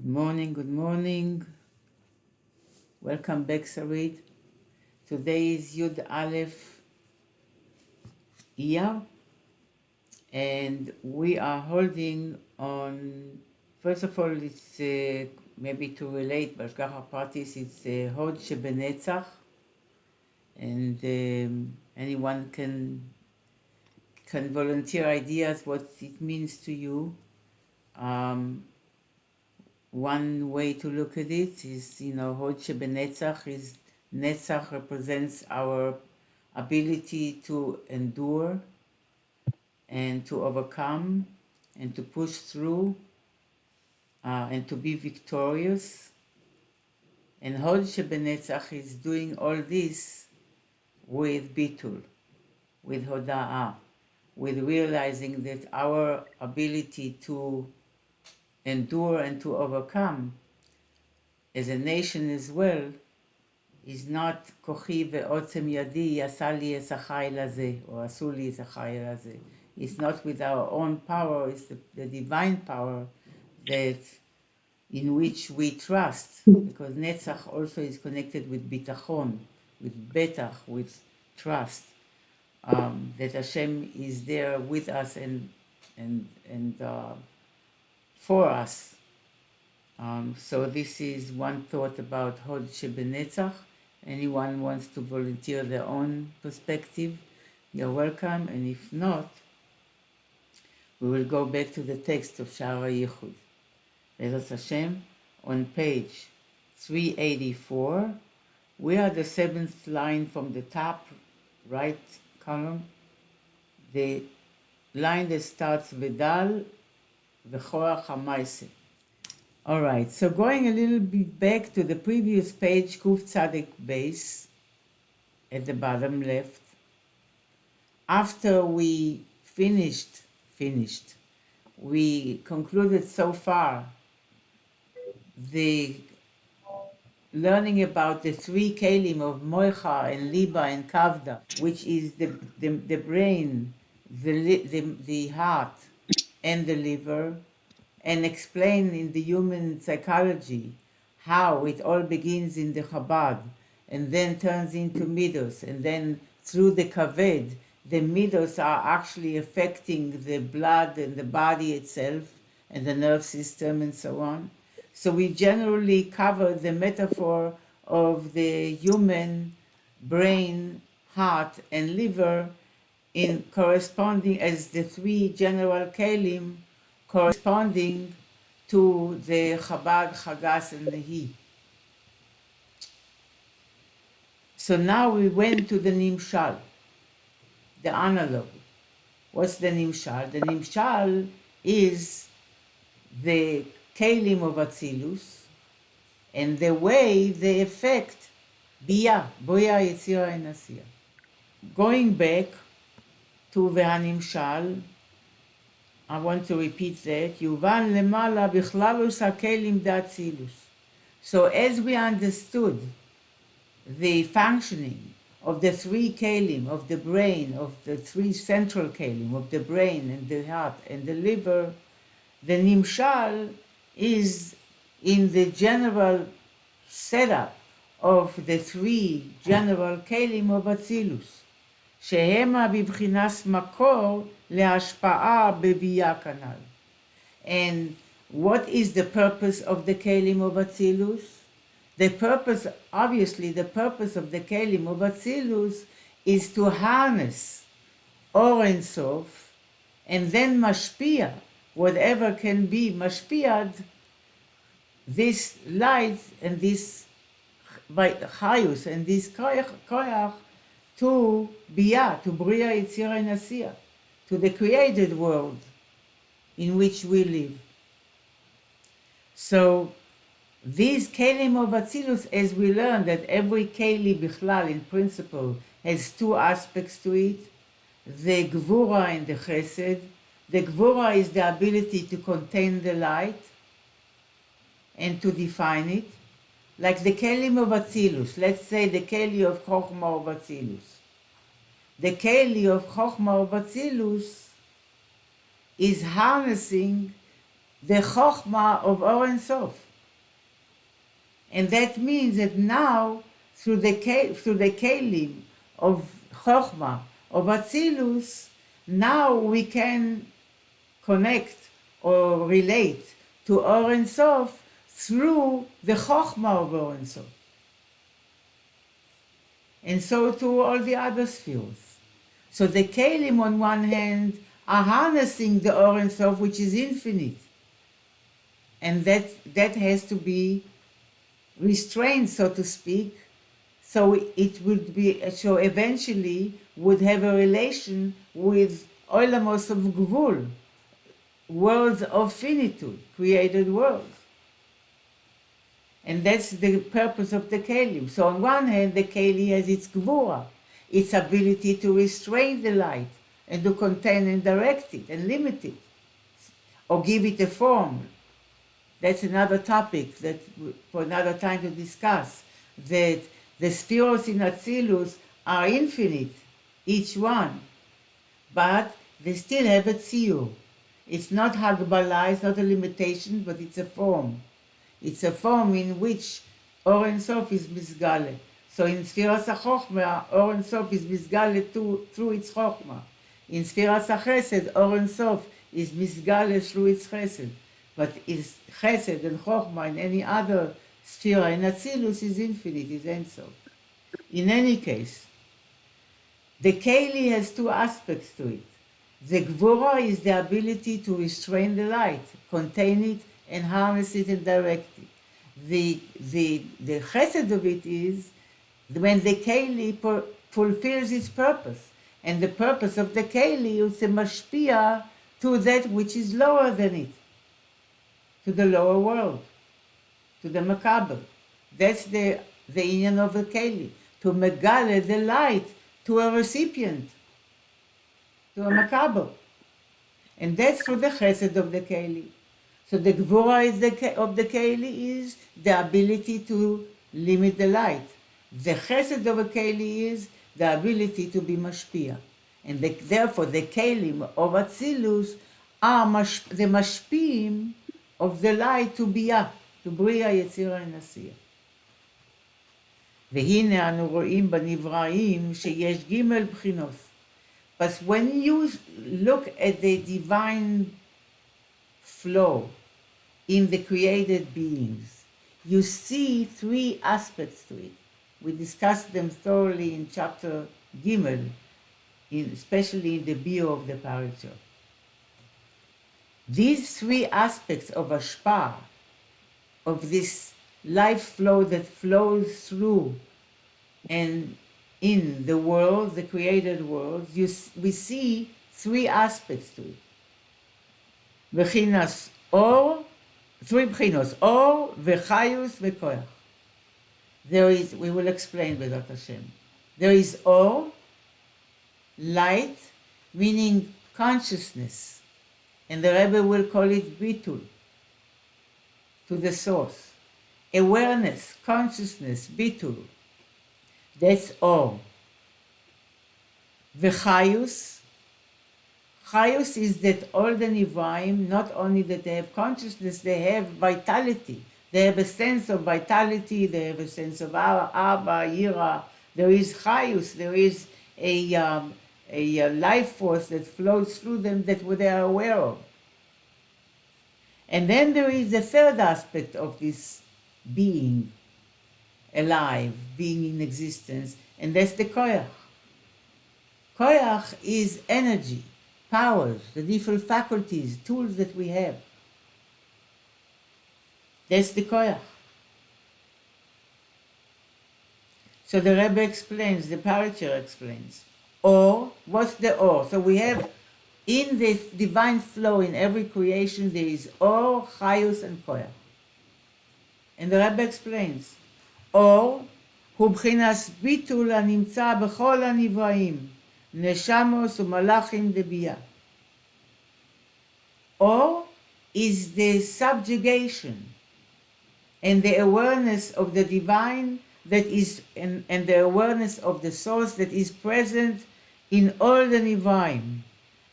Good morning, good morning. Welcome back, Sarid. Today is Yud Aleph Iyar, and we are holding on. First of all, it's maybe to relate, בהשגחה פרטיס, it's הוד שבנצח, and anyone can volunteer ideas what it means to you. One way to look at it is, Hod Shebenetzach is Netzach represents our ability to endure and to overcome and to push through and to be victorious. And Hod Shebenetzach is doing all this with Bitul, with Hoda'ah, with realizing that our ability to endure and to overcome as a nation as well is not kochi ve'otzem yadi yasa li es hachayil hazeh or asu li es hachayil hazeh. It's not with our own power, it's the divine power that in which we trust, because Netzach also is connected with bitachon, with betach, with trust, that Hashem is there with us and for us. So this is one thought about Hod Shebenetzach. Anyone wants to volunteer their own perspective, you're welcome. And if not, we will go back to the text of Shaar Hayichud. Bezrat Hashem, on page 384, we are the seventh line from the top right column, the line that starts Vedal V'choach HaMaaseh. All right, so going a little bit back to the previous page, Kuf Tzaddik base, at the bottom left. After we finished, we concluded so far the learning about the three kelim of Moicha and Liba and Kavda, which is the brain, the heart, and the liver, and explain in the human psychology how it all begins in the Chabad and then turns into midos, and then through the kaved, the midos are actually affecting the blood and the body itself and the nerve system and so on. So we generally cover the metaphor of the human brain, heart, and liver in corresponding as the three general kelim corresponding to the Chabad, Chagas, and Nehi. So now we went to the Nimshal, the analog. What's the Nimshal? The Nimshal is the kelim of Atzilus and the way they affect Biyah, Boya, Yetzira, and Asiya. Going back to Ve'hanimshal, I want to repeat that. Yuvan lemala bichlaalus hakelim da'atzilus. So as we understood the functioning of the three kelim, of the brain, of the three central kelim, of the brain and the heart and the liver, the nimshal is in the general setup of the three general kelim of Atzilus. שהמה בבחינת מקור להשפעה בביאה כנ"ל. And what is the purpose of the kelim of Atzilus? The purpose of the kelim of Atzilus is to harness Or Ein Sof and then mashpia, whatever can be mashpiad, this light and this chayus and this koyach to Biyah, to Bria, Yetzira, and Asiya, to the created world in which we live. So these kelim of Atzilus, as we learn that every keli bichlal in principle has two aspects to it, the gvura and the chesed. The gvura is the ability to contain the light and to define it. Like the kelim of Atzilus, let's say the keli of Chochmah of Atzilus. The keli of Chochmah of Atzilus is harnessing the Chochmah of Or Ein Sof. And that means that now, through the kelim of Chokhmah, of Atzilus, now we can connect or relate to Or Ein Sof through the Chokhmah of Or Ein Sof. And so to all the other spheres. So the kelim on one hand are harnessing the Or Ein Sof, which is infinite. And that has to be restrained, so to speak, so it would be, so eventually would have a relation with Oilamos of Gvul, worlds of finitude, created worlds. And that's the purpose of the kelim. So on one hand, the keli has its gvura, its ability to restrain the light and to contain and direct it and limit it, or give it a form. That's another topic that for another time to discuss, that the spheres in Atzilus are infinite, each one, but they still have a tziyur. It's not Hagbala, it's not a limitation, but it's a form. It's a form in which Or Ein Sof is Misgale. So in Sfiras HaChokhmah, Or Ein Sof is Misgale through its Chokhmah. In Sfiras HaChesed, Or Ein Sof is Misgale through its Chesed. But its Chesed and Chokhmah in any other sphere in Atzilus is infinite, is Ein Sof. In any case, the Keli has two aspects to it. The Gvura is the ability to restrain the light, contain it, and harness it and direct it. The chesed of it is when the Keli fulfills its purpose. And the purpose of the Keli is to mashpia to that which is lower than it, to the lower world, to the makabel. That's the inyan of the Keli, to megale the light to a recipient, to a makabel. And that's through the chesed of the Keli. So the gvura of the keli is the ability to limit the light. The chesed of a keli is the ability to be mashpia. And therefore the kelim of Atzilus are the mashpiim of the light to biyah, to bria, yetzira, and asiya. והנה אנו רואים בנבראים שיש ג' בחינות. But when you look at the divine flow in the created beings, you see three aspects to it. We discussed them thoroughly in chapter Gimel, especially in the bio of the parasha. These three aspects of Ashpa, of this life flow that flows through and in the world, the created world, we see three aspects to it. Bechinas or, three bechinos, or, vechayus, vekoyach. There is, we will explain B'ezrat Hashem. There is or, light, meaning consciousness, and the Rebbe will call it bitul, to the source. Awareness, consciousness, bitul. That's or. Vechayus. Chayus is that all the Nivaim, not only that they have consciousness, they have vitality. They have a sense of vitality, they have a sense of Abba, Yira. There is Chayus, there is a life force that flows through them that they are aware of. And then there is the third aspect of this being alive, being in existence, and that's the koyach. Koyach is energy, powers, the different faculties, tools that we have. That's the koyach. So the Rebbe explains, the parasha explains. Or, what's the or? So we have in this divine flow in every creation, there is or, chayus, and koyach. And the Rebbe explains, or, הוא בחינת ביטול הנמצא בכל הנבראים, נשמות ומלאכים דבייה. Or is the subjugation and the awareness of the divine that is, and the awareness of the source that is present in all the Nivaim,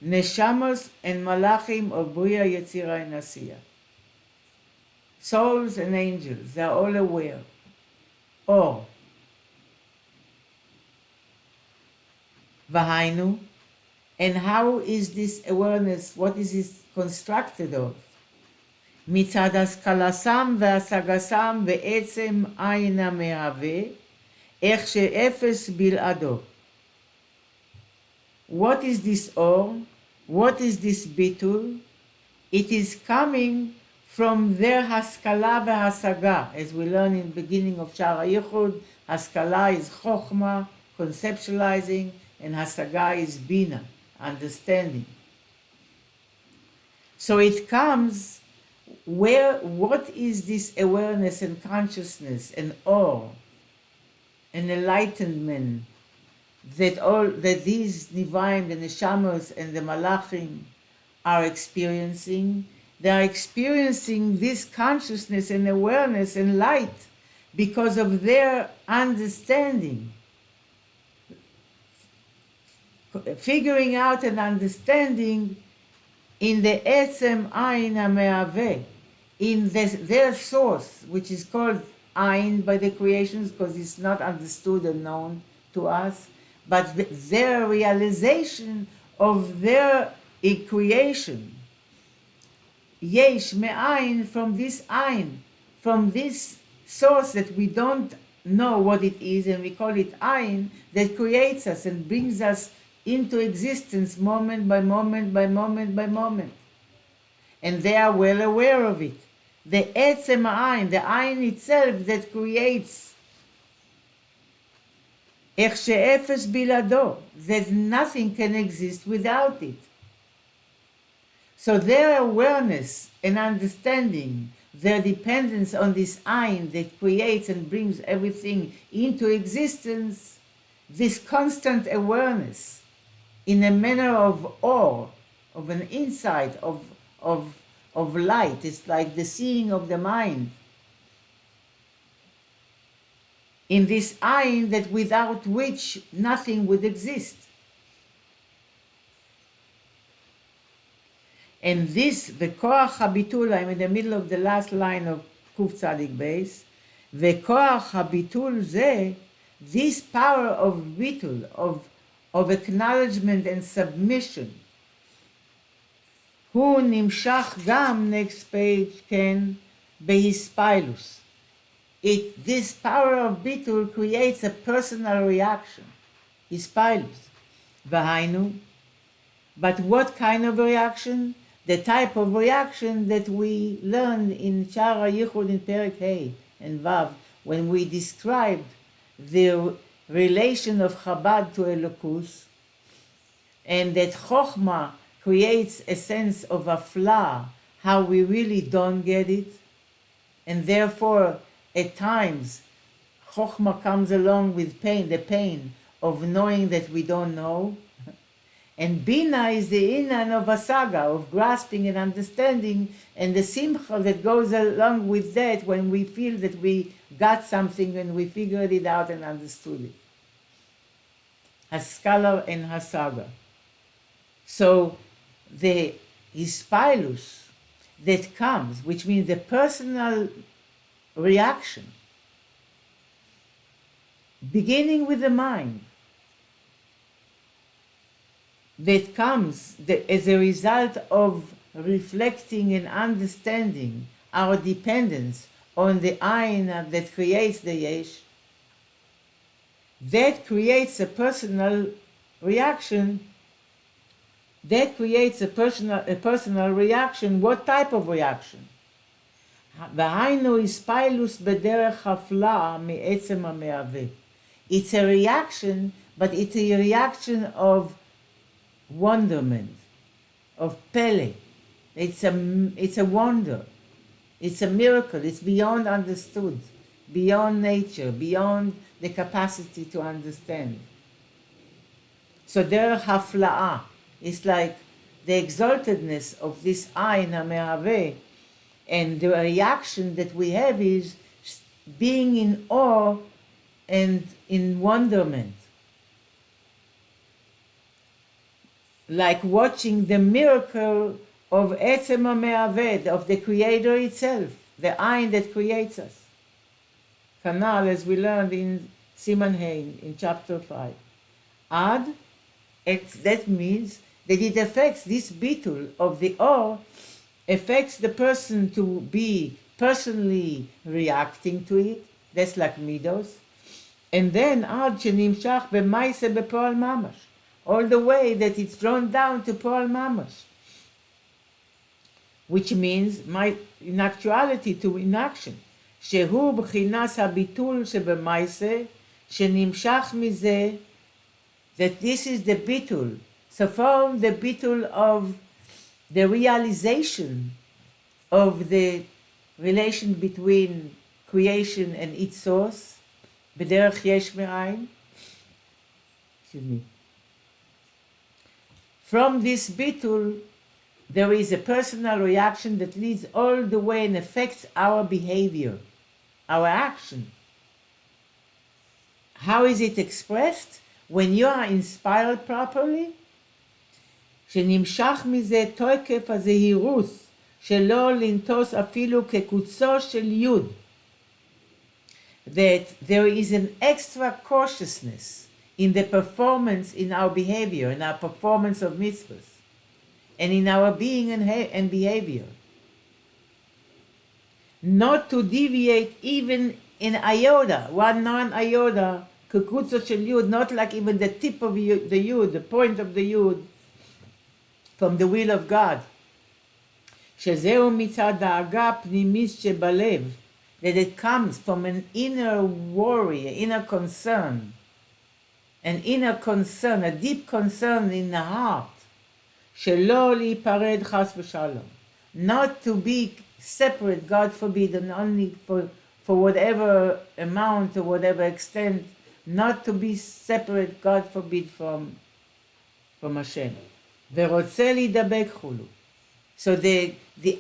Neshamos and Malachim of Bria, Yetzira, and Asiya. souls and angels, they are all aware. Or, Vahainu, and how is this awareness, what is it constructed of? מצד השכלתם והשגתם בעצם עין המהווה, איך שאפס בלעדו. What is this or? What is this bitul? It is coming from their haskala והשגה. As we learn in the beginning of Shaar Hayichud, haskala is chokhmah, conceptualizing, and hasaga is bina, understanding. So it comes what is this awareness and consciousness and awe and enlightenment that these Nivaim, the Neshamos and the Malachim are experiencing? They are experiencing this consciousness and awareness and light because of their understanding. Figuring out and understanding in the Etzem Ayin HaMehaveh, in their source, which is called Ayin by the creations because it's not understood and known to us, but their realization of their creation. Yesh me'ayin, from this ayin, from this source that we don't know what it is, and we call it ayin, that creates us and brings us into existence moment by moment by moment by moment. And they are well aware of it. The etzem ayin, the ayin itself that creates, ech she'efes bilado, that nothing can exist without it. So their awareness and understanding, their dependence on this ayin that creates and brings everything into existence, this constant awareness in a manner of awe, of an insight, of light. It's like the seeing of the mind. In this ayin that without which nothing would exist. And this, the koach habitul, I'm in the middle of the last line of Kuf Tzadik Beis, the koach habitul ze, this power of bitul, of acknowledgement and submission, hu nimshach gam, next page, ken, behispilus. This power of bitul creates a personal reaction, hispilus, v'hainu. But what kind of reaction? The type of reaction that we learned in Shaar Hayichud in Perek Hey and Vav, when we described the relation of Chabad to Elokus, and that Chokhmah creates a sense of afla, how we really don't get it, and therefore at times Chokhmah comes along with pain, the pain of knowing that we don't know. And Bina is the Inan of Asaga, of grasping and understanding, and the Simcha that goes along with that when we feel that we got something and we figured it out and understood it. Haskalah and Hasaga. So the Hispilus that comes, which means the personal reaction, beginning with the mind, that comes as a result of reflecting and understanding our dependence on the ayin that creates the yesh, that creates a personal reaction. That creates a personal reaction. What type of reaction? V'hainu hispilus b'derech hafla me'etzem ha'mehaveh. It's a reaction, but it's a reaction of wonderment, of pele. It's a wonder. It's a miracle. It's beyond understood, beyond nature, beyond the capacity to understand. So derech hafla'ah is like the exaltedness of this ayin ha'mehaveh, and the reaction that we have is being in awe and in wonderment. Like watching the miracle of Etzem HaMehaveh, of the Creator itself, the Ayin that creates us. Kanal, as we learned in Siman Hein in chapter 5. Ad, that means that it affects this bitul of the or, affects the person to be personally reacting to it. That's like midos. And then ad shenimshach b'maise b'poal mamash, all the way that it's drawn down to poal mamash, which means in actuality to inaction. Shehu b'chinas habitul sheb'maise shenimshach mizeh, that this is the bitul. So from the bitul of the realization of the relation between creation and its source, b'derech yesh me'ayin, from this bitul, there is a personal reaction that leads all the way and affects our behavior, our action. How is it expressed? When you are inspired properly, שנמשך מזה תוקף הזהירות שלא לנטוס אפילו כקוצו של יוד. That there is an extra cautiousness in the performance, in our behavior, in our performance of mitzvahs, and in our being and behavior. Not to deviate even in iota, one non-iota, kekutzo shel yud, not like even the tip of the yud, the point of the yud, from the will of God. שזהו מצד דאגה פנימית שבלב, that it comes from an inner worry, an inner concern, a deep concern in the heart, שלא להיפרד חס ושלום, not to be separate, God forbid, and only for whatever amount or whatever extent, not to be separate, God forbid, from Hashem. ורוצה להידבק חולו. So the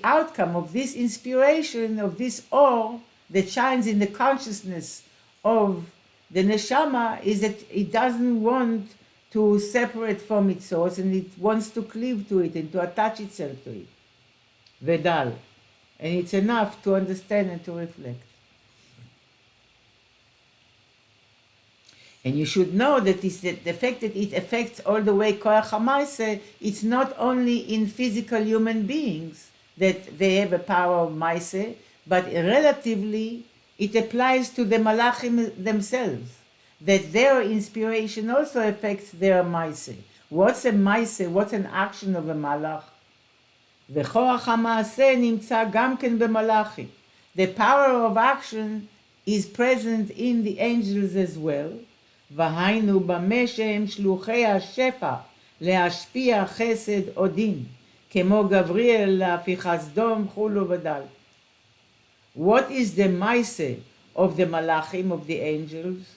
outcome of this inspiration, of this awe that shines in the consciousness of the neshama, is that it doesn't want to separate from its source, and it wants to cleave to it and to attach itself to it. Vedal. And it's enough to understand and to reflect. And you should know that the fact that it affects all the way koach hamaise, it's not only in physical human beings that they have a power of maise, but relatively it applies to the malachim themselves, that their inspiration also affects their maise. What's a maise? What's an action of a malach? וכוח המעשה נמצא גם כן במלאכים. The power of action is present in the angels as well. והיינו במה שהם שלוחי השפע להשפיע חסד או דין, כמו גבריאל להפיכת סדום כולו ודל. What is the maise of the malachim, of the angels?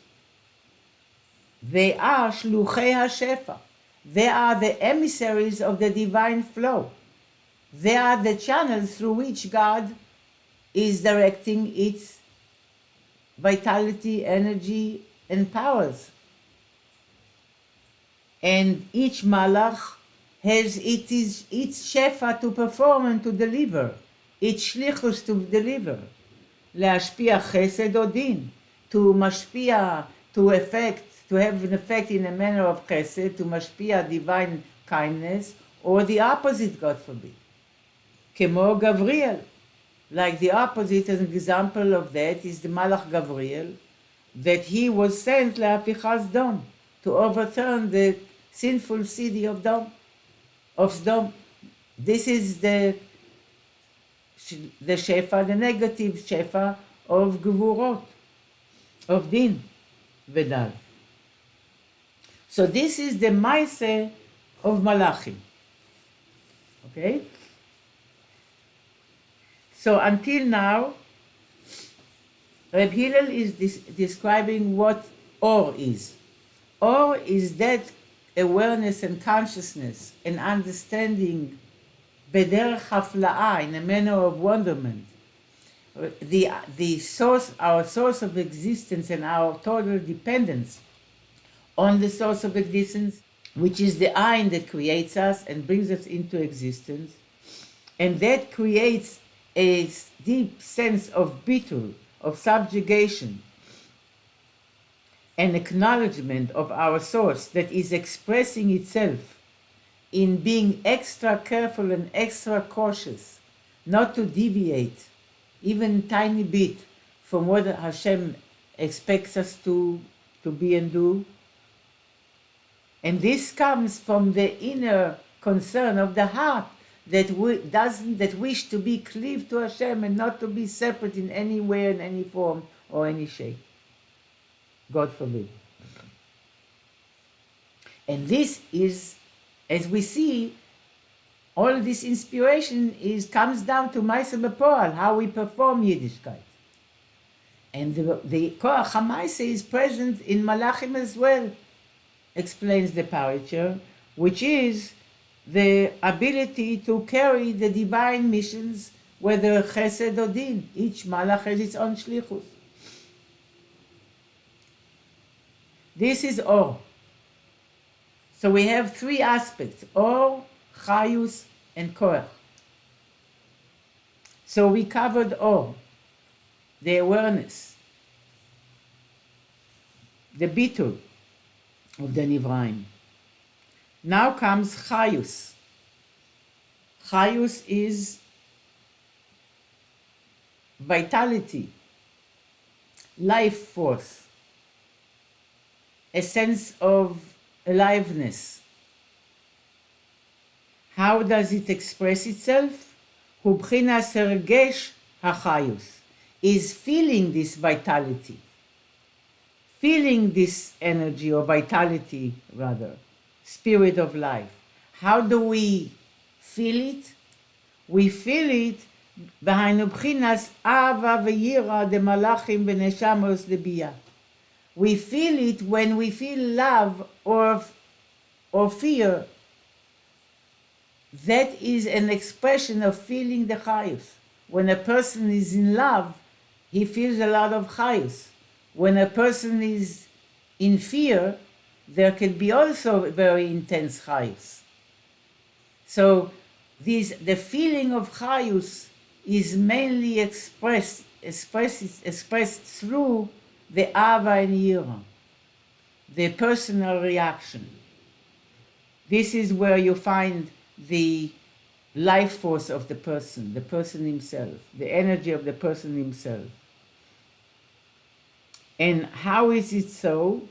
They are shluchei hashefa. They are the emissaries of the divine flow. They are the channels through which God is directing its vitality, energy, and powers. And each malach has its shefa to perform and to deliver, its shlichus to deliver. להשפיע חסד או דין, to משפיע, to have an effect in a manner of chesed, to משפיע divine kindness, or the opposite, God forbid. כמו גבריאל, like the opposite, as an example of that is the Malach Gavriel, that he was sent להפיכת סדום, to overturn the sinful city of Sdom. This is the shefa, the negative shefa of gvurot, of din vedal. So this is the maise of malachim. Okay? So until now, Reb Hillel is describing what or is. Or is that awareness and consciousness and understanding bederech hafla'ah, in a manner of wonderment. The source, our source of existence and our total dependence on the source of existence, which is the Ayin that creates us and brings us into existence, and that creates a deep sense of bitul, of subjugation, an acknowledgement of our source that is expressing itself in being extra careful and extra cautious, not to deviate even tiny bit from what Hashem expects us to be and do. And this comes from the inner concern of the heart that that wish to be cleaved to Hashem and not to be separate in any way, in any form, or any shape. God forbid. And this is, as we see, all this inspiration comes down to Maaseh B'Po'al, how we perform Yiddishkeit. And the Koach HaMaaseh is present in Malachim as well, explains the Paritcher, which is the ability to carry the divine missions, whether Chesed or Din. Each Malach has its own Shlichus. This is Or. So we have three aspects: Or, Chayus, and Koach. So we covered Or, the awareness, the bitul of the Nivraim. Now comes Chayus. Chayus is vitality, life force, a sense of aliveness. How does it express itself? Hu b'chinas hergesh hachayus, is feeling this vitality, feeling this energy or vitality rather, spirit of life. How do we feel it? We feel it b'hainu b'chinas ava v'yira de malachim v'neshamos de biyah. We feel it when we feel love or fear. That is an expression of feeling the chayus. When a person is in love, he feels a lot of chayus. When a person is in fear, there can be also very intense chayus. So the feeling of chayus is mainly expressed through the ava and yira, the personal reaction. This is where you find the life force of the person himself, the energy of the person himself. And how is it so?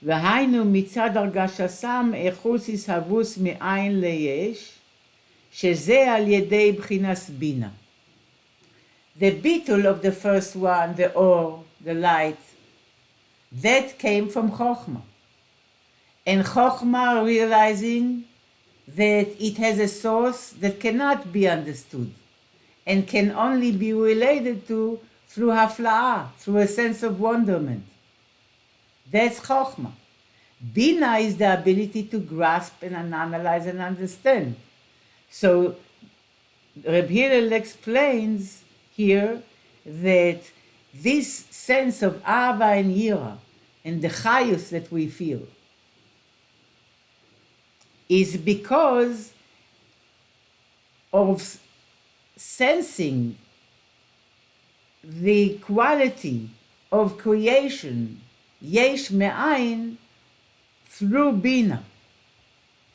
והיינו מצד הרגשתם איכות הסהבוס מאין ליש, שזה על ידי בחינת בינה. The bitul of the first one, the or, the light, that came from Chokhmah. And Chokhmah realizing that it has a source that cannot be understood and can only be related to through hafla'ah, through a sense of wonderment. That's Chokhmah. Bina is the ability to grasp and analyze and understand. So Reb Hillel explains here that this sense of Ava and Yira and the Chayus that we feel is because of sensing the quality of creation, Yesh Me'ayin, through Bina,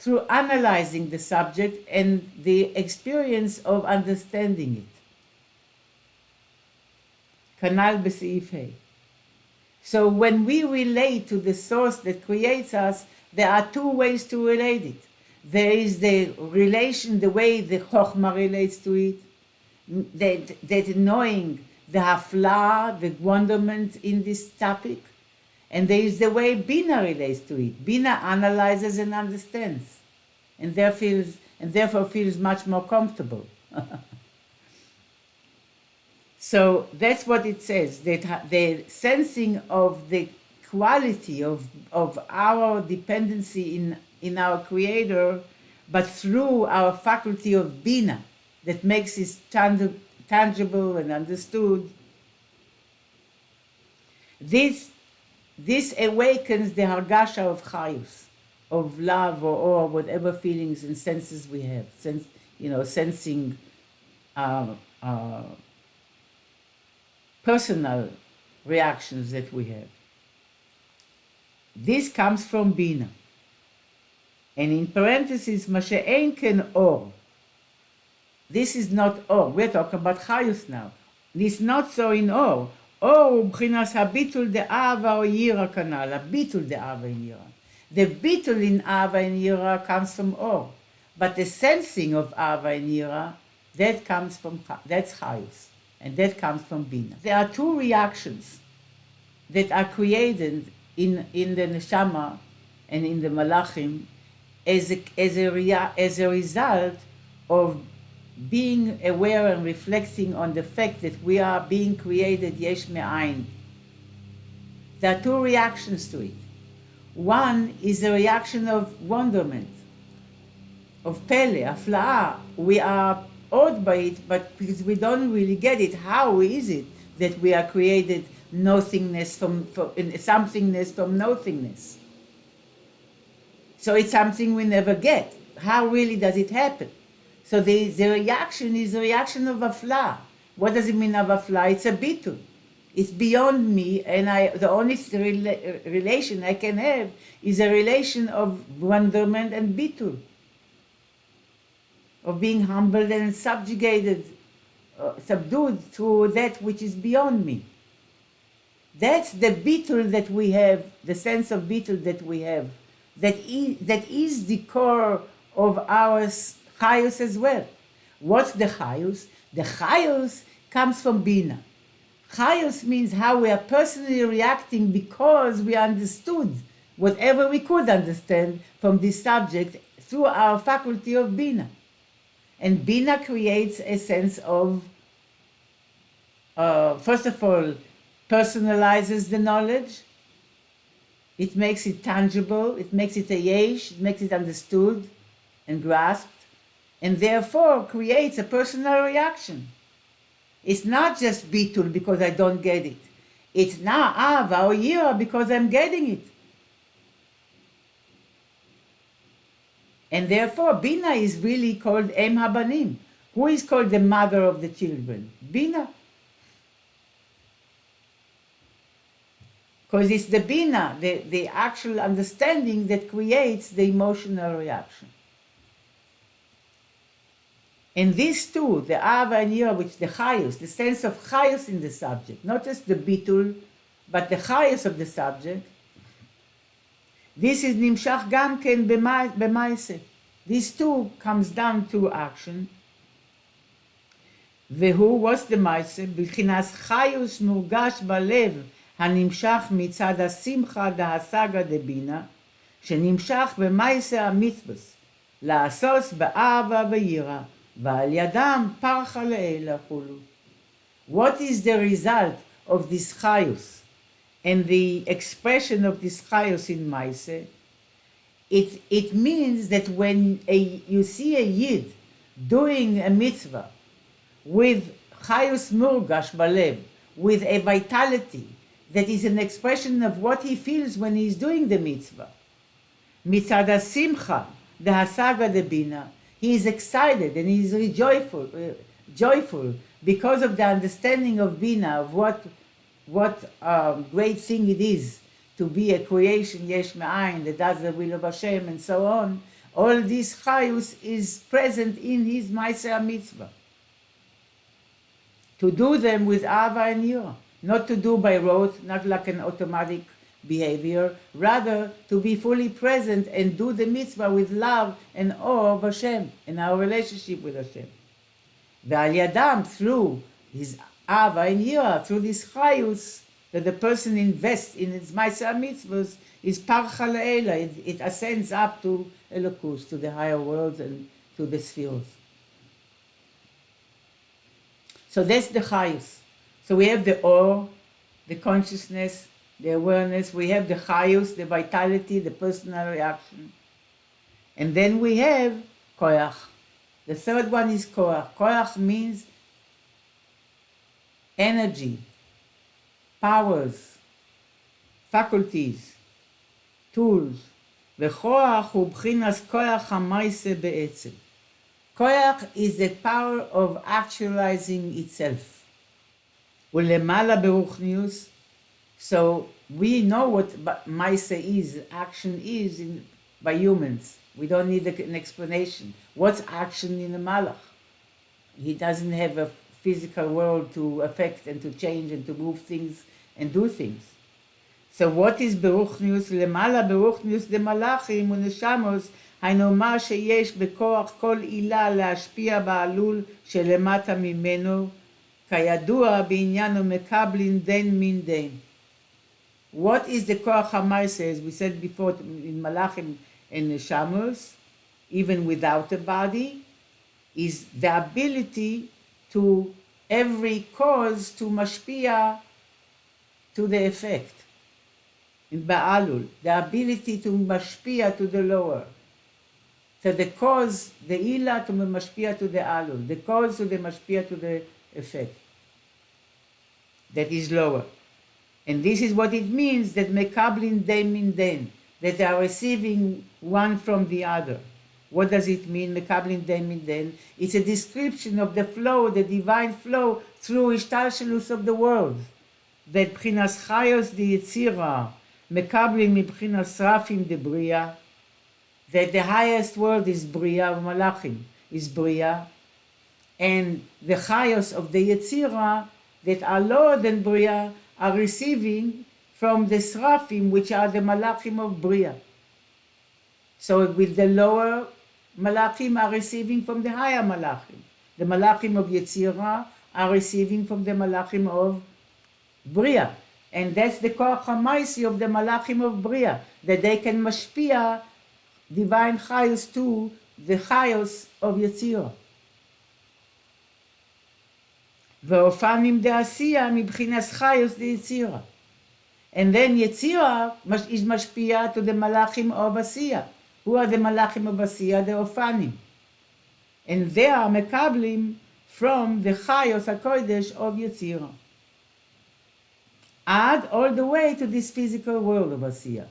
through analyzing the subject and the experience of understanding it. Kanal b'seif Hey. So when we relate to the source that creates us, there are two ways to relate it. There is the relation, the way the Chokhmah relates to it, that knowing the hafla, the wonderment in this topic, and there is the way Bina relates to it. Bina analyzes and understands, and therefore feels much more comfortable. So that's what it says, that the sensing of the quality of our dependency in our Creator, but through our faculty of Bina, that makes it tangible and understood. This awakens the hargasha of chayus, of love or whatever feelings and senses we have, sensing uh, uh, personal reactions that we have. This comes from Bina. And in parentheses, מה שאין כן אור. This is not or. We're talking about Chayus now. This is not so in or. Or הוא מבחינת הביטול דאהבה או יירא כנ"ל. הביטול דאהבה and יירא. The ביטול in ahava and yira comes from or. But the sensing of ahava and yira, that's Chayus. And that comes from Bina. There are two reactions that are created in the neshama and in the malachim as a result of being aware and reflecting on the fact that we are being created yesh me'ayin. There are two reactions to it. One is a reaction of wonderment, of pele, aflaa. We are awed by it, but because we don't really get it, how is it that we are created nothingness from somethingness from nothingness? So it's something we never get. How really does it happen? So the reaction is a reaction of afla. What does it mean of afla? It's a bitul. It's beyond me, and the only relation I can have is a relation of wonderment and bitul, of being humbled and subjugated, subdued to that which is beyond me. That's the bitul that we have, the sense of bitul that we have. That is the core of our chayus as well. What's the chayus? The chayus comes from bina. Chayus means how we are personally reacting because we understood whatever we could understand from this subject through our faculty of bina. And bina creates a sense of, first of all, personalizes the knowledge. It makes it tangible, it makes it a yesh, it makes it understood and grasped, and therefore creates a personal reaction. It's not just bitul because I don't get it. It's now ahava or yira because I'm getting it. And therefore Bina is really called Em Habanim. Who is called the mother of the children? Bina. Because it's the bina, the actual understanding that creates the emotional reaction. And these two, the ahava and yira, which the chayus, the sense of chayus in the subject, not just the bitul, but the chayus of the subject, this is nimshach gam ken b'maise. These two comes down to action. Vehu, what's the maise? B'chinas chayus murgash balev, הנמשך מצד השמחה דהסגה דבינה, שנמשך במעשה המצווס, לעשוס באהבה ויראה, ועל ידם פרחה לאלה כולו. What is the result of this chayus and the expression of this chayus in Maise? It means that when you see a yid doing a mitzvah with chayus murgash balev, with a vitality, that is an expression of what he feels when he's doing the mitzvah. Mitzad simcha, the hasaga de bina, he is excited and he is joyful because of the understanding of bina, of what great thing it is to be a creation yesh me'ayin that does the will of Hashem and so on. All this chayus is present in his ma'aser mitzvah. To do them with ahava and yira. Not to do by rote, not like an automatic behavior, rather to be fully present and do the mitzvah with love and awe of Hashem and our relationship with Hashem. Ve'al yadam, through his ahava and yira, through this chayus that the person invests in its ma'aser mitzvahs, is parcha le'ela. It ascends up to Elokus, to the higher worlds and to the spheres. So that's the chayus. So we have the awe, the consciousness, the awareness. We have the chayus, the vitality, the personal reaction. And then we have koyach. The third one is koyach. Koyach means energy, powers, faculties, tools. וכוח הוא בחינת כוח המעשה בעצם. Koyach is the power of actualizing itself. Ulemala beruchnius. So we know what Maise is, action is by humans. We don't need an explanation. What's action in a malach? He doesn't have a physical world to affect and to change and to move things and do things. So what is beruchnius? למעלה beruchnius דמלאכים ונשמוס, היינו מה שיש בכוח כל עילה להשפיע בעלול שלמטה ממנו, כידוע בעניין ומקבלין דין מן דין. What is the koach hamaisa, as we said before in Malachim and Neshamos, even without a body, is the ability to every cause to mashpia to the effect. In Ba'alul, the ability to mashpia to the lower. So the cause, the ila to mashpia to the alul, the cause to the mashpia to the effect. That is lower. And this is what it means that mekablin den min den, that they are receiving one from the other. What does it mean, mekablin den min den? It's a description of the flow, the divine flow through ishtalshelus of the world. That b'chinas chayos the yitzira, mekablin mibchinas rafim de bria, that the highest world is bria, malachim is bria, and the chayos of the yitzira that are lower than bria are receiving from the srafim, which are the malachim of bria. So with the lower malachim are receiving from the higher malachim. The malachim of Yetzirah are receiving from the malachim of bria. And that's the koach hamaisi of the malachim of bria, that they can mashpia divine chayos to the chayos of Yetzirah. ואופנים דעשייה מבחינס חיוס דייצירה. And then Yetzirah is mashpia to the malachim of Asiya. Who are the malachim of Asiya? The Ofanim. And they are mekablim from the chayos HaKodesh of Yetzirah. Add all the way to this physical world of Asiya.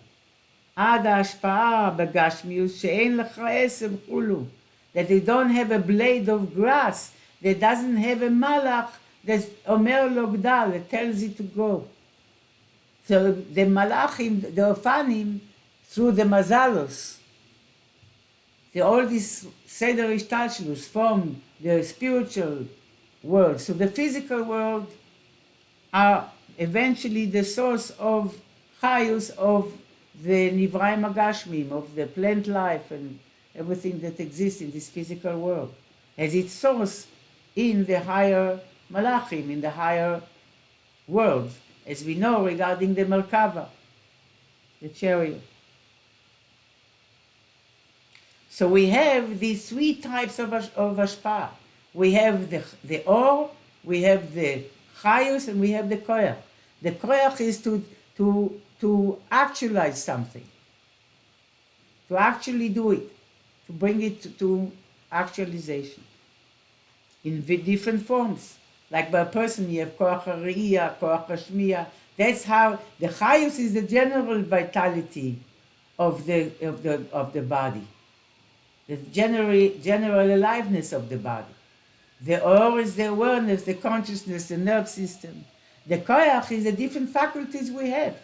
עד ההשפעה בגשמיוס שאין לך עשב חולו. That they don't have a blade of grass, that doesn't have a malach that Omer Logdal, that tells it to go. So the malachim, the Ofanim, through the mazalos, all this seder ishtalshelus from the spiritual world, so the physical world, are eventually the source of chayus of the nivraim agashmim, of the plant life and everything that exists in this physical world, as its source in the higher malachim, in the higher worlds, as we know regarding the Merkava, the chariot. So we have these three types of ashpah. We have the or, we have the chayus, and we have the koyach. The koyach is to actualize something, to actually do it, to bring it to actualization in different forms. Like by a person, you have koach ha're'iyah, koach ha'shmiya. That's how the chayus is the general vitality of the body, the general aliveness of the body. The or is the awareness, the consciousness, the nerve system. The koach is the different faculties we have.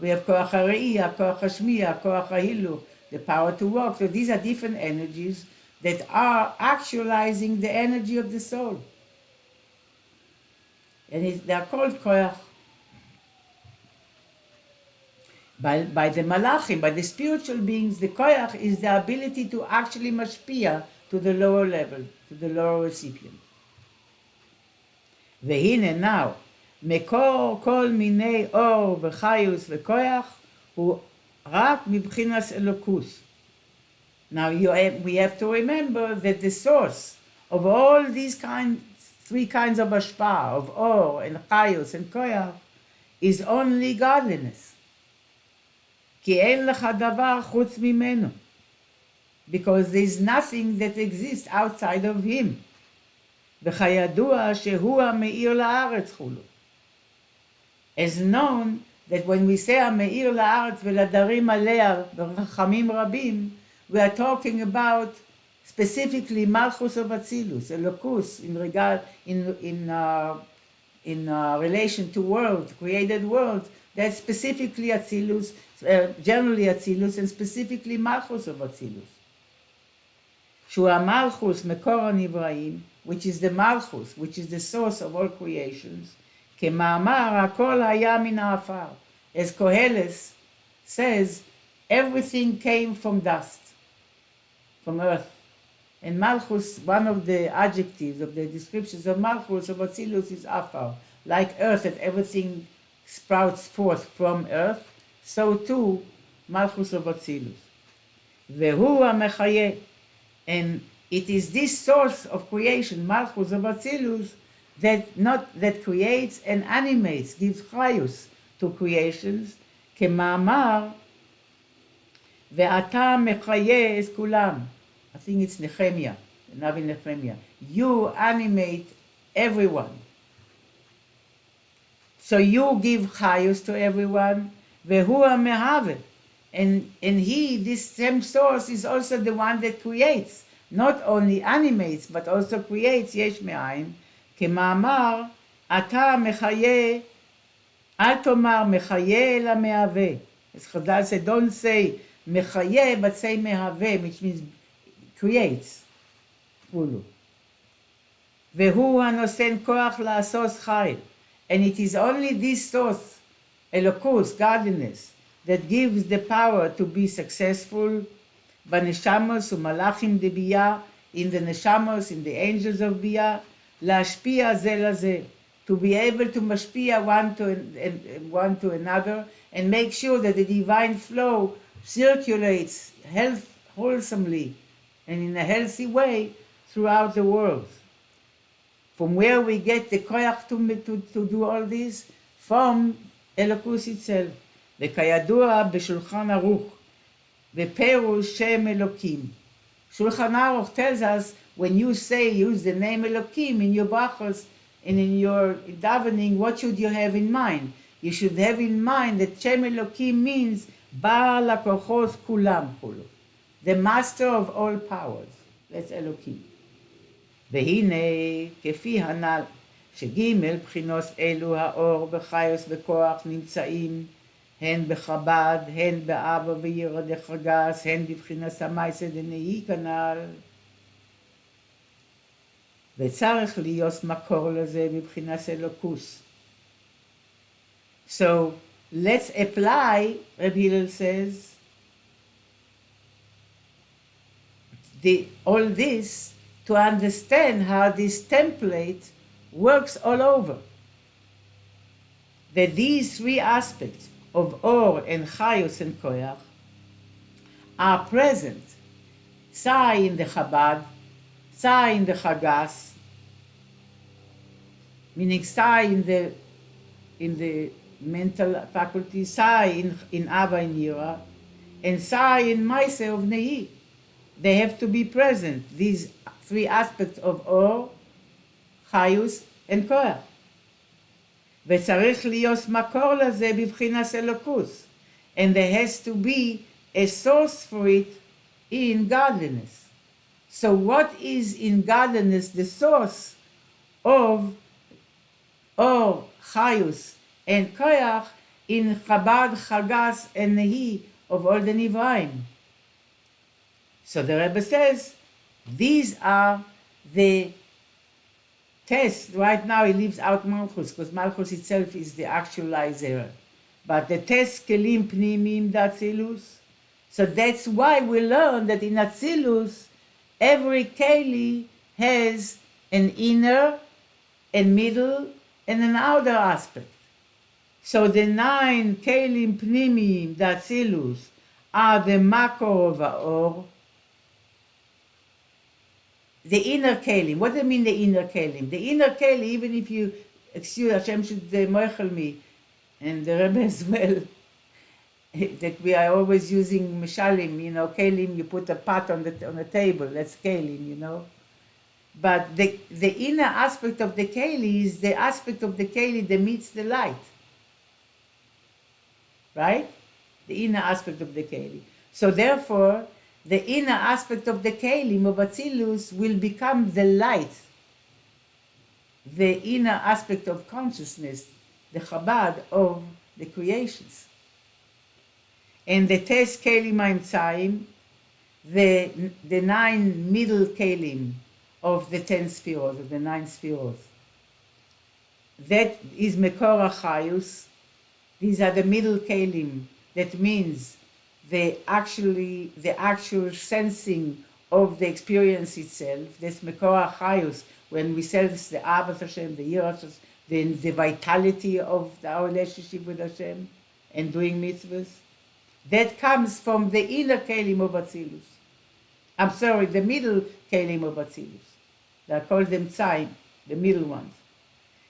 We have koach ha're'iyah, koach ha'shmiya, koach ha'hiluch, the power to walk. So these are different energies that are actualizing the energy of the soul. And they are called koach. By the malachim, by the spiritual beings, the koach is the ability to actually mashpia to the lower level, to the lower recipient. והנה now, מקור כל מיני אור וחיוס וכוח הוא רק מבחינת אלוקוס. Now we have to remember that the source of all these three kinds of ashpah, of or and chayos and koyach, is only godliness. כי אין לך דבר חוץ ממנו. Because there is nothing that exists outside of him. וכידוע שהוא המאיר לארץ חולו. As known that when we say המאיר לארץ ולדרים עליה ברחמים רבים, we are talking about specifically Malchus of Atzilus, Elokus, in relation to world, created world, that's specifically Atzilus, generally Atzilus, and specifically Malchus of Atzilus. Shua Malchus Mekor Nivraim, which is the Malchus, which is the source of all creations. Kema'amar Hakol Haya Min Ha'afar. As Koheles says, everything came from dust, from earth. And Malchus, one of the adjectives of the descriptions of Malchus of Atzilus is Afar. Like earth, that everything sprouts forth from earth, so too Malchus of Atzilus. Vehu HaMechayeh. And it is this source of creation, Malchus of Atzilus, that creates and animates, gives chayus to creations, kema'amar, ve'ata mechayeh es kulam. I think it's Nehemiah, Navi Nehemiah. You animate everyone. So you give chayus to everyone, ve'hu ha'mehave. And he, this same source, is also the one that creates, not only animates, but also creates, yesh me'ayin, kema'amar, ata mechayeh, al tomar mechayeh ela me'aveh. As Chazal said, don't say mechayeh, but say me'aveh, which means creates. Vehu hanosen koach la'asos chayil. And it is only this source, elokus, godliness, that gives the power to be successful, b'neshamos u'malachim de biyah, in the neshamos, in the angels of biyah, la'ashpia ze lazeh, to be able to mashpia one to another, and make sure that the divine flow circulates wholesomely and in a healthy way throughout the world. From where we get the koyach to do all this? From Elokus itself. וכידוע בשולחן ערוך, בפירוש שם אלוקים. Shulchan Aruch tells us, when you use the name Elokim in your brachos and in your davening, what should you have in mind? You should have in mind that Shem Elokim means Baal HaKochos Kulam Kulu, the master of all powers. That's Elokim. והנה, כפי הנ"ל, שג' בחינות אלו האור בחיוס וכוח נמצאים הן בחב"ד, הן באבא וירא דחגס, הן בבחינת המייסא דנהי כנ"ל. וצריך להיות מקור לזה מבחינת אלוקוס. So let's apply, Rabbi Hillel says, all this to understand how this template works all over. That these three aspects of Or and Chayos and Koyach are present, Sai in the Chabad, Sai in the Chagas, meaning Sai in the mental faculty, Sai in Ava and Yira, and Sai in Maise of Nehi. They have to be present, these three aspects of Or, Chayus, and Koyach. וצריך להיות מקור לזה בבחינת אלוקוס. And there has to be a source for it in godliness. So what is in godliness the source of Or, Chayus, and Koyach in Chabad, Chagas, and Nehi of all the Nivraim? So the Rebbe says, these are the test. Right now he leaves out Malchus, because Malchus itself is the actualizer. But the test kelim pnimim d'Atzilus. So that's why we learn that in Atzilus, every keli has an inner, a middle, and an outer aspect. So the 9 kelim pnimim d'Atzilus are the makor of Aor, the inner kelim. What do I mean the inner kelim? The inner kelim, even if you, excuse Hashem should moichel me, and the Rebbe as well, that we are always using mishalim, kelim, you put a pot on the table, that's kelim, But the inner aspect of the keli is the aspect of the keli that meets the light. Right? The inner aspect of the keli. So therefore, the inner aspect of the Kelim of Atzilus will become the light, the inner aspect of consciousness, the Chabad of the creations. And the Tes Kelim HaEmtzaim, the 9 middle Kelim of the 10 spheres, of the 9 spheres. That is Mekor HaChayus. These are the middle Kelim. That means the actual sensing of the experience itself. That's Mekor HaChayus, when we sense the Ahavas Hashem, the Yiras Hashem, the vitality of our relationship with Hashem and doing mitzvahs. That comes from the inner Kelim of Atzilus. I'm sorry, the middle Kelim of Atzilus. They call them Tzaim, the middle ones.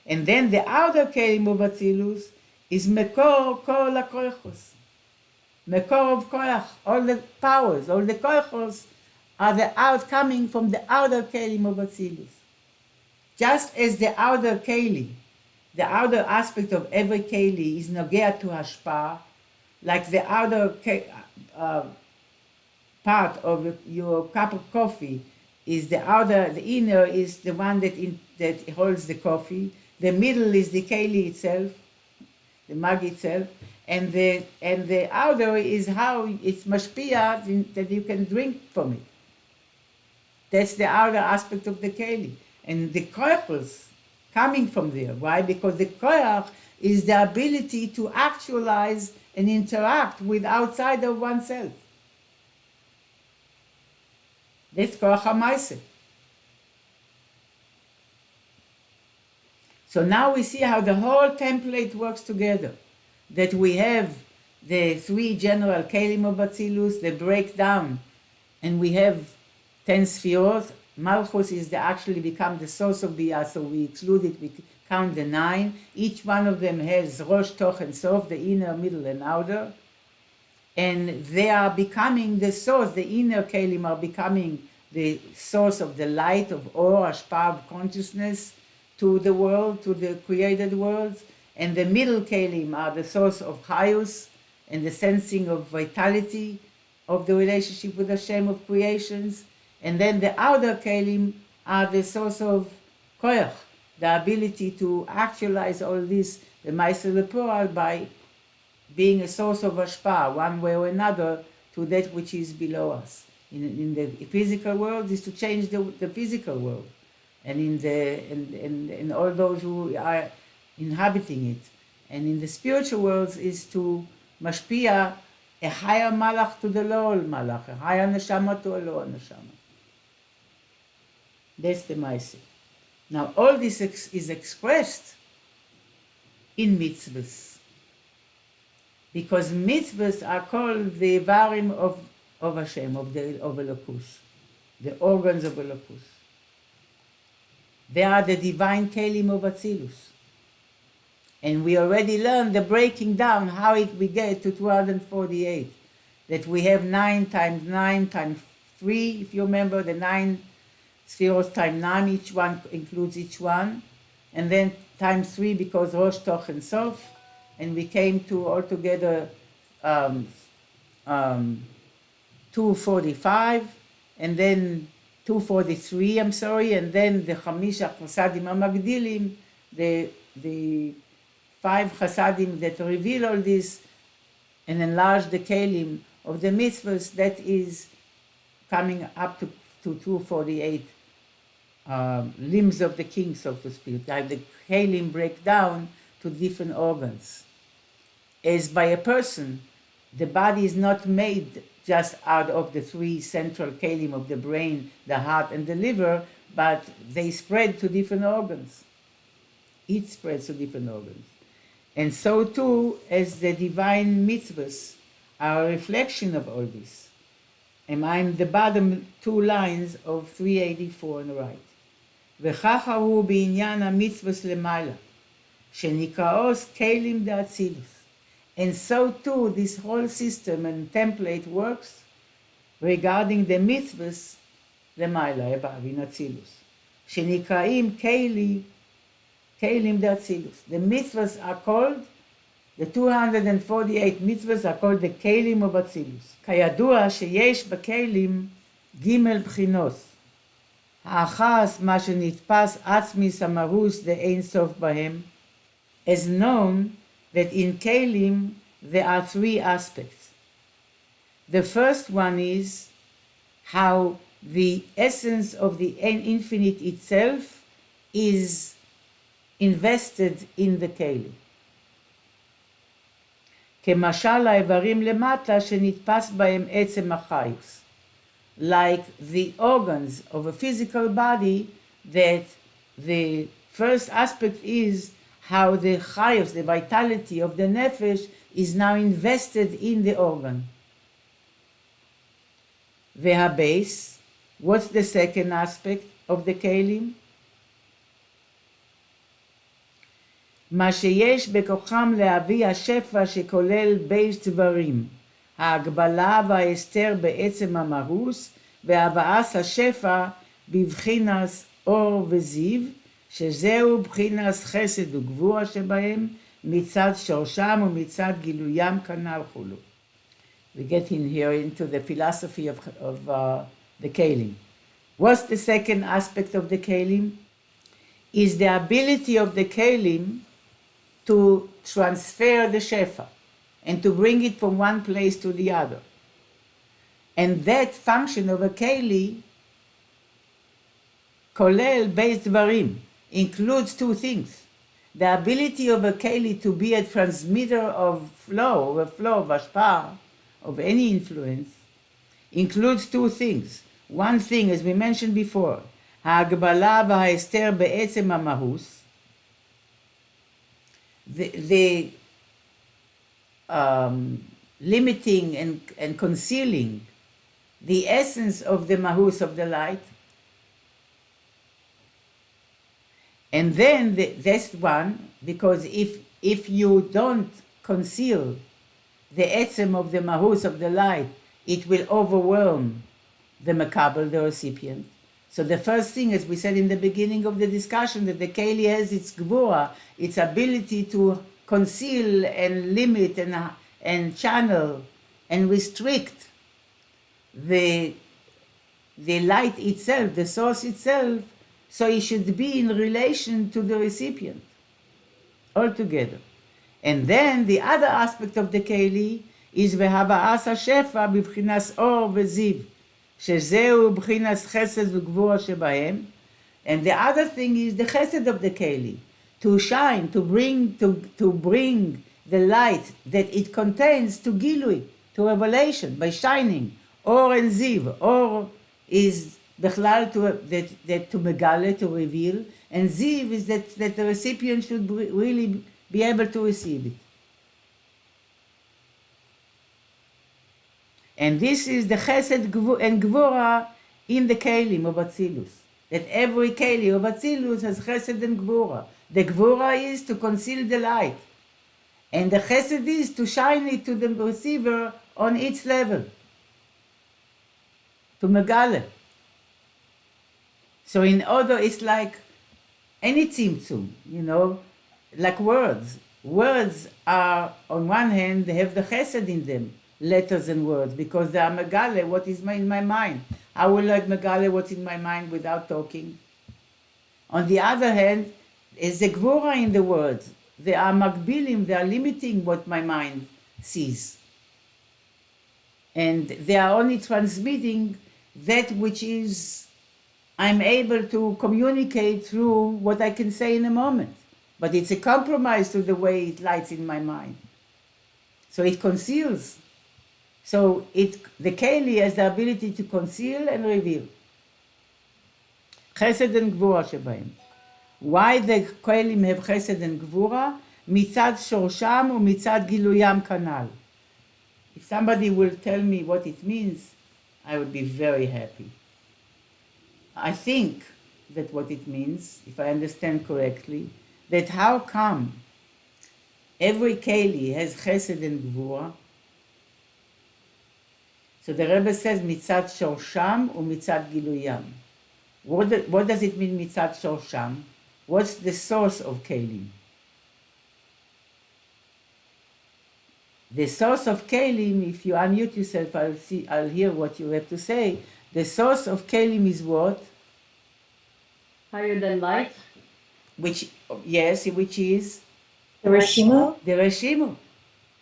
And then the outer Kelim of Atzilus is Mekor Kol HaKoychos. Mekor of Koyach, all the powers, all the Koychos are the outcoming from the outer Kelim of Atzilus. Just as the outer Keli, the outer aspect of every Keli is Nogea to Hashpah, like the outer part of your cup of coffee is the outer, the inner is the one that holds the coffee, the middle is the Keli itself, the mug itself, and the outer is how it's mashpia that you can drink from it. That's the outer aspect of the Keli. And the koyach coming from there. Why? Because the koyach is the ability to actualize and interact with outside of oneself. That's koyach ha'maaseh. So now we see how the whole template works together. That we have the 3 general kelim of Atzilus, the breakdown, and we have 10 spheres. Malchus is actually become the source of Biyah, so we exclude it, we count the 9. Each one of them has Rosh, Toch, and Sof, the inner, middle, and outer. And they are becoming the source, the inner kelim are becoming the source of the light, of Or, Ashpah, of consciousness to the world, to the created worlds. And the middle kelim are the source of Chayus and the sensing of vitality of the relationship with Hashem of creations. And then the outer kelim are the source of koyach, the ability to actualize all this, the Ma'aser Lepoal, by being a source of ashpah, one way or another, to that which is below us. In the physical world is to change the physical world, and in all those who are inhabiting it. And in the spiritual worlds is to mashpia a higher malach to the lower malach, a higher neshama to a lower neshama. That's the Ma'aser. Now all this is expressed in mitzvahs, because mitzvahs are called the Ivarim of Hashem, of Elokus, the organs of Elokus. They are the divine kelim of Atzilus. And we already learned the breaking down, how we get to 248, that we have 9 times 9 times 3, if you remember, the 9 spheres times 9, each one includes each one, and then times 3 because Rosh, Toch, and Sof, and we came to altogether 245, and then 243, and then the Chamisha Chasadim HaMagdilim, the 5 Chasadim that reveal all this and enlarge the kelim of the mitzvahs, that is coming up to 248 limbs of the king, so to speak. The kelim break down to different organs. As by a person, the body is not made just out of the 3 central kelim of the brain, the heart, and the liver, but they spread to different organs. Each spreads to different organs. And so too, as the divine mitzvahs are a reflection of all this. And I'm the bottom 2 lines of 384 on the right. וכך הוא בעניין המצווס למעלה, שנקראוס כלים דאצילוס. And so too, this whole system and template works regarding the mitzvahs למעלה, above, in Atzilus. שנקראים כלים דאצילוס. The mitzvahs are called The 248 mitzvahs are called the kelim of Atzilus. כידוע שיש בכלים ג' בחינות. האחת, מה שנתפס עצמיס המרוס דאין סוף בהם, is known that in kelim there are three aspects. The first one is how the essence of the infinite itself is invested in the kelim. כמשל האיברים למטה שנתפס בהם עצם החיות. Like the organs of a physical body, that the first aspect is how the chayos, the vitality of the nefesh, is now invested in the organ. והבייס, what's the second aspect of the kelim? מה שיש בכוחם להביא השפע שכולל בייס דברים, ההגבלה וההסתר בעצם המרוס, והבאת השפע בבחינס אור וזיו, שזהו בחינס חסד וגבורה שבהם, מצד שורשם ומצד גילוים כנ"ל כולו. We get in here into the philosophy of the kelim. What's the second aspect of the kelim? Is the ability of the kelim to transfer the shefa and to bring it from one place to the other. And that function of a keli, kolel beis dvarim, includes two things. The ability of a keli to be a transmitter of flow, of ashpah, of any influence, includes two things. One thing, as we mentioned before, ההגבלה וההסתר בעצם המהוס, the limiting and concealing the essence of the mahus of the light. And then that's one, because if you don't conceal the etzem of the mahus of the light, it will overwhelm the makabel, the recipient. So the first thing, as we said in the beginning of the discussion, that the keli has its gvura, its ability to conceal and limit and channel and restrict the light itself, the source itself, so it should be in relation to the recipient altogether. And then the other aspect of the keli is והבאת השפע בבחינת אור וזיו, שזהו בחינת חסד וגבורה שבהם. And the other thing is the chesed of the keli, to shine, to bring the light that it contains to gilui, to revelation, by shining. Or and ziv. Or is בכלל to megale, to reveal, and ziv is that the recipient should really be able to receive it. And this is the chesed and gvura in the kelim of Atzilus. That every keli of Atzilus has chesed and gvura. The gvura is to conceal the light. And the chesed is to shine it to the receiver on its level. To megale. So in order, it's like any tzimtzum, like words. Words are, on one hand, they have the chesed in them, letters and words, because they are megale, what is in my mind. I will like megale what's in my mind without talking. On the other hand, is the gvura in the words. They are magbilim, they are limiting what my mind sees. And they are only transmitting that which is I'm able to communicate through what I can say in a moment. But it's a compromise to the way it lights in my mind. So it conceals. So the keli has the ability to conceal and reveal. Chesed and gvura שבהם. Why the kelim have chesed and gvura? מצד שורשם ומצד גילוים כנ"ל. If somebody will tell me what it means, I would be very happy. I think that what it means, if I understand correctly, that how come every keli has chesed and gvura? So the Rebbe says מצד שורשם ומצד גילוים. What does it mean מצד שורשם? What's the source of kelim? The source of Kelim, if you unmute yourself, I'll hear what you have to say. The source of Kelim is what? Higher than light. Which, yes, which is? The Rishimu? The Reshimu.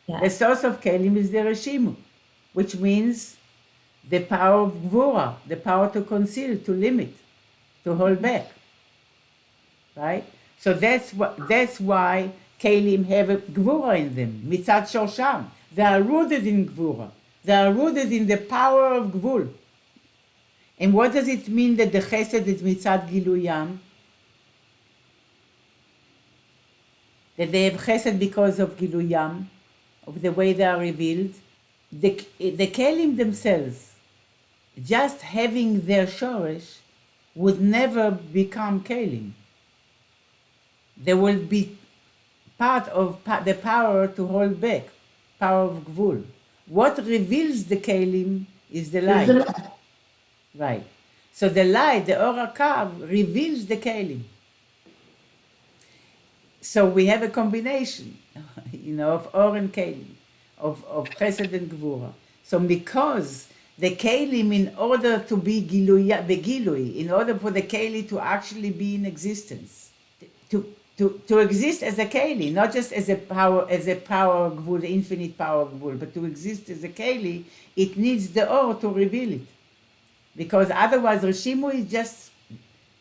Yeah. The source of Kelim is the Reshimu, which means the power of Gvura, the power to conceal, to limit, to hold back. Right? So that's why Kelim have a Gvura in them, Mitzat Shosham. They are rooted in Gvura. They are rooted in the power of Gvul. And what does it mean that the Chesed is Mitzat Giluyam? That they have Chesed because of Giluyam, of the way they are revealed. The Kelim themselves, just having their Shoresh, would never become Kelim. They will be part of the power to hold back, power of Gvul. What reveals the Kelim is the light. Right. So the light, the Or HaKav, reveals the Kelim. So we have a combination, of Or and Kelim, of Chesed and Gvura. So because the Kelim, in order to be Begilui, in order for the Keli to actually be in existence, to exist as a Keli, not just as a power of Gvul, the infinite power of Gvul, but to exist as a Keli, it needs the Or to reveal it. Because otherwise Reshimu is just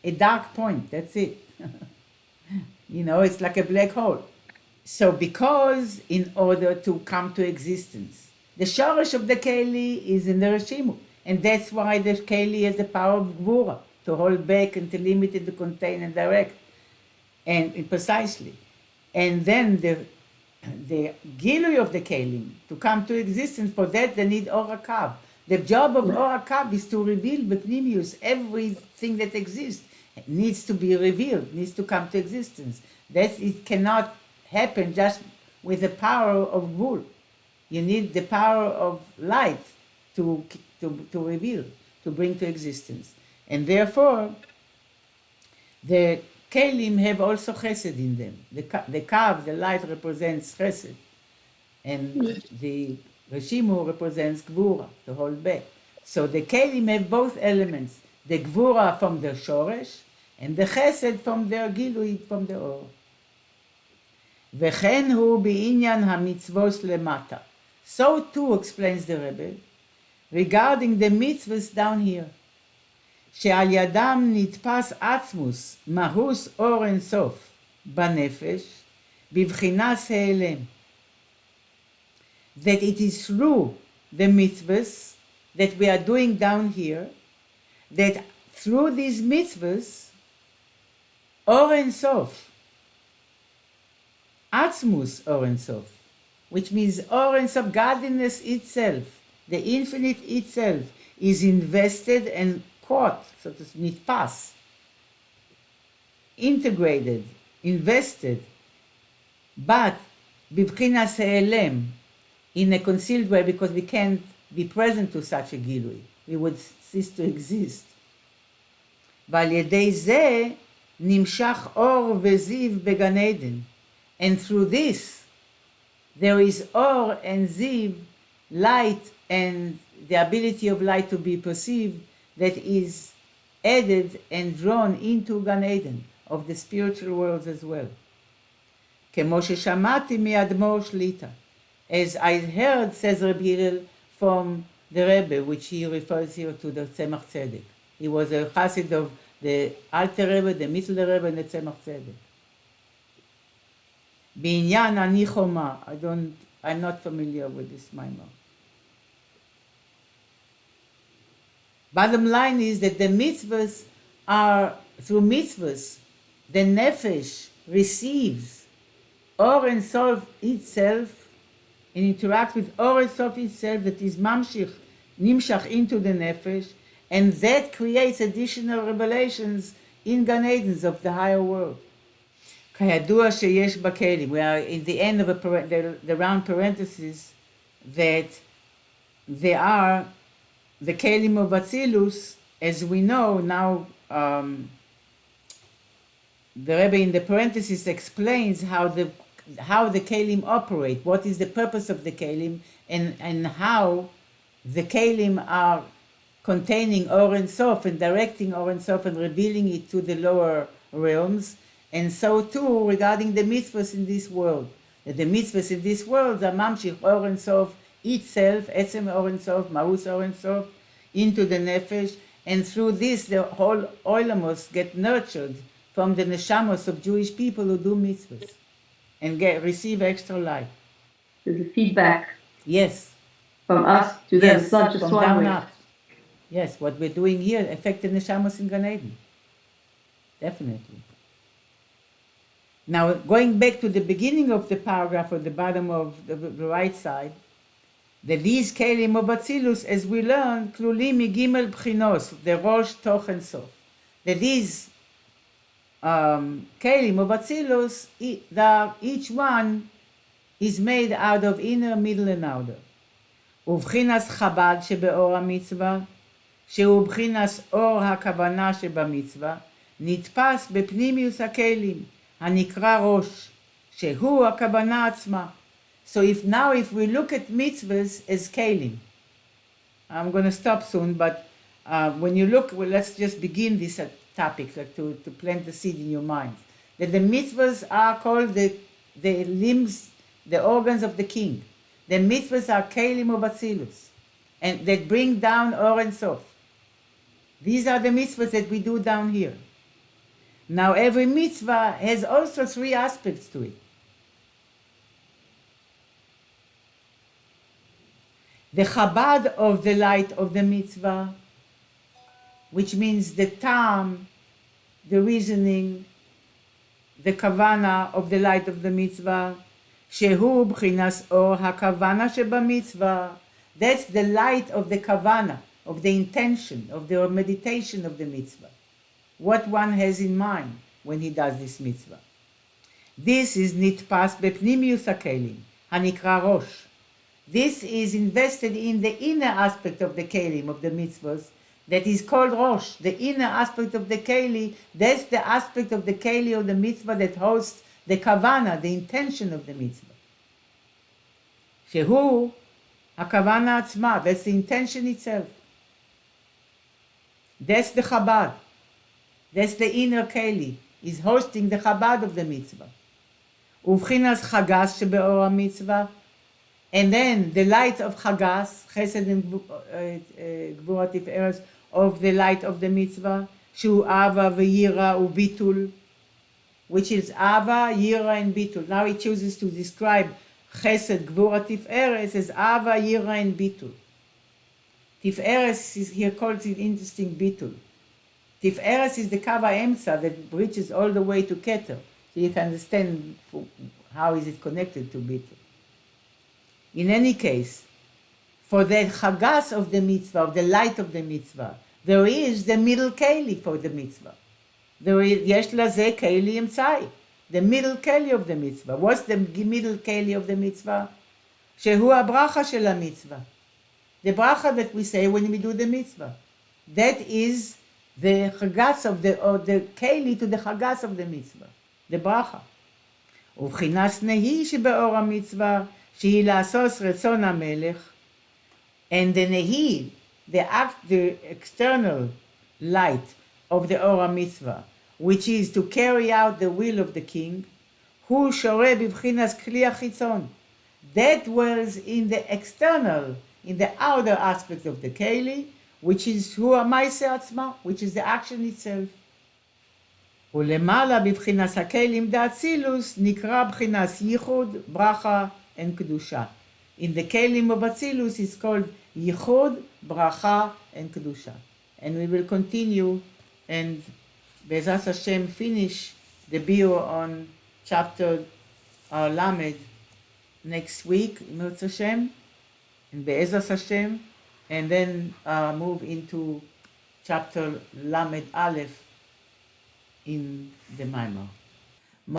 a dark point, that's it. It's like a black hole. So because in order to come to existence, the Shoresh of the Keli is in the Reshimu. And that's why the Keli has the power of Gvura, to hold back and to limit it, to contain and direct. And precisely. And then the Gilui of the Kelim, to come to existence, for that they need Or HaKav. The job of Or HaKav is to reveal B'pnimius, everything that exists needs to be revealed, needs to come to existence. It cannot happen just with the power of Gvul. You need the power of light to reveal, to bring to existence. And therefore, the Kelim have also Chesed in them. The Kav, the light, represents Chesed. And the Reshimu represents Gvura, to hold back. So the Kelim have both elements, the Gvura from their Shoresh, and the Chesed from their Gilui, from the Or. וכן הוא בעניין המצוות למטה. So too, explains the Rebbe, regarding the mitzvahs down here, שעל ידם נתפס עצמוס, מהוס אור אינסוף, בנפש, בבחינת העלם. That it is through the mitzvahs that we are doing down here, that through these mitzvahs, Or Ein Sof, Atzmus Or Ein Sof, which means Or Ein Sof, godliness itself, the infinite itself, is invested and caught, so to speak, nitpas, integrated, invested, but bibchinas ha'elem, in a concealed way, because we can't be present to such a gilui. We would cease to exist. ועל ידי זה נמשך אור וזיו בגן עדן. And through this, there is Or and Ziv, light and the ability of light to be perceived, that is added and drawn into Gan Eden, of the spiritual worlds as well. כמו ששמעתי מאדמו"ר שליט"א, as I heard, says Rabbi Hillel, from the Rebbe, which he refers here to the Tzemach Tzedek. He was a chassid of the Alter Rebbe, the Middle Rebbe, and the Tzemach Tzedek. בעניין אני חומה, I'm not familiar with this maimar. Bottom line is that the mitzvahs are, through mitzvahs, the nefesh receives Or Ein Sof itself and interacts with Or Ein Sof itself, that is nimshach into the nefesh, and that creates additional revelations in Gan Edens of the higher world. כידוע שיש בכלים, we are in the end of the round parentheses, that there are the kelim of Atzilus, as we know now. The Rebbe in the parentheses explains how the how the kelim operate, what is the purpose of the kelim, and how the kelim are containing Or and Sof and directing Or and Sof and revealing it to the lower realms, and so too regarding the mitzvahs in this world. That the mitzvahs in this world are mamshich Or and Sof itself, etzem Or and Sof, mahus Or and Sof, into the nefesh, and through this the whole oilamos get nurtured from the neshamos of Jewish people who do mitzvahs and receive extra life. There's a feedback Yes. from us to them. It's not just from one down way. up. Yes, what we're doing here affects the neshamos in Gan Eden. Definitely. Now, going back to the beginning of the paragraph at the bottom of the right side, that these kelim of Atzilus, as we learned, klulim migimel bchinos, the rosh, toch, and sof. That these kelim of Atzilus, each one is made out of inner, middle, and outer. ובחינס חב"ד שבאור המצווה, שהוא בחינס אור הכוונה שבמצווה, נתפס בפנימיוס הכלים, הנקרא ראש, שהוא הכוונה עצמה. So if we look at mitzvahs as kelim, I'm going to stop soon, but when you look, well, let's just begin this topic, like to plant the seed in your minds. That the mitzvahs are called the limbs, the organs of the king. The mitzvahs are kelim of Atzilus, and that bring down Or and Sof. These are the mitzvahs that we do down here. Now every mitzvah has also three aspects to it. The chabad of the light of the mitzvah, which means the tam, the reasoning, the kavana of the light of the mitzvah, shehu b'chinas or hakavana shebamitzvah. That's the light of the kavana, of the intention, of the meditation of the mitzvah. What one has in mind when he does this mitzvah. This is nitpas bepnimius hakelim, hanikra rosh. This is invested in the inner aspect of the kelim, of the mitzvahs, that is called rosh. The inner aspect of the keli, that's the aspect of the keli of the mitzvah that hosts the kavana, the intention of the mitzvah. Shehu hakavana atzma, that's the intention itself. That's the chabad. That's the inner keli, is hosting the chabad of the mitzvah. Uvchinas chagas shebeor mitzvah, and then the light of chagas, chesed and gvura tiferes, of the light of the mitzvah, shu ava v'yira ubitul, which is ava, yira, and bitul. Now he chooses to describe chesed, gvura tiferes as ava, yira, and bitul. Tiferes is here called it interesting bitul. Tiferes is the kava emsa that reaches all the way to Keter, so you can understand how is it connected to bitul. In any case, for the chagas of the mitzvah, of the light of the mitzvah, there is the middle keli for the mitzvah. There is yesh laze keli emtzai, the middle keli of the mitzvah. What's the middle keli of the mitzvah? Shehu habracha shel mitzvah, the bracha that we say when we do the mitzvah. That is the chagas of or the keli to the chagas of the mitzvah, the bracha. ובחינת נהי שבאור המצווה, שהיא לעשות רצון המלך, and the nehi, the external light of the Or HaMitzvah, which is to carry out the will of the king, הוא שורה בבחינת כלי החיצון. That dwells in the external, in the outer aspect of the keli, which is הוא המעשה עצמה, which is the action itself. ולמעלה בבחינת הכלים דאצילוס נקרא בחינת ייחוד, ברכה and kedusha. In the kelim of Atzilus it's called yichud, bracha, and kedusha. And we will continue and Be'ezras Hashem finish the biur on chapter Lamed next week, Be'ezras Hashem, and Be'ezras Hashem, and then move into chapter Lamed Aleph in the Maimar.